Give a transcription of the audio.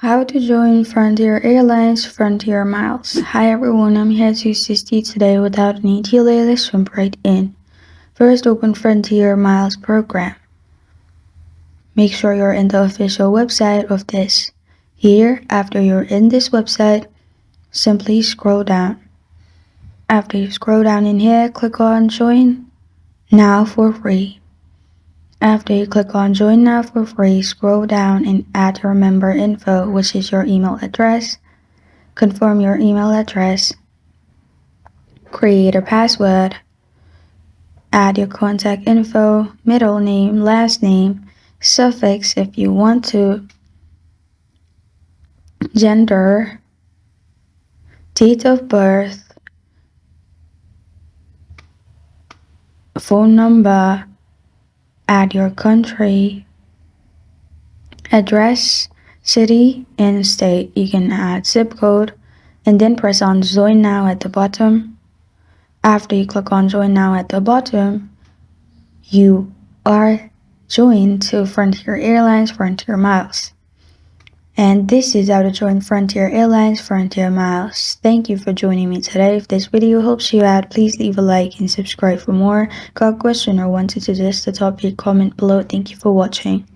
How to join Frontier Airlines Frontier Miles. Hi everyone, I'm here to assist you today without any delay. Let's jump right in. First, open Frontier Miles program. Make sure you're in the official website of this. Here, after you're in this website, simply scroll down. After you scroll down in here, click on Join Now for free. After you click on Join Now for free, scroll down and add your member info, which is your email address. Confirm your email address. Create a password. Add your contact info, middle name, last name, suffix if you want to, gender, date of birth, phone number, add your country, address, city, and state. You can add zip code and then press on Join Now at the bottom. After you click on Join Now at the bottom, you are joined to Frontier Airlines Frontier Miles. And this is how to join Frontier Airlines Frontier Miles. Thank you for joining me today. If this video helps you out, please leave a like and subscribe for more. Got a question or want to suggest a topic, comment below. Thank you for watching.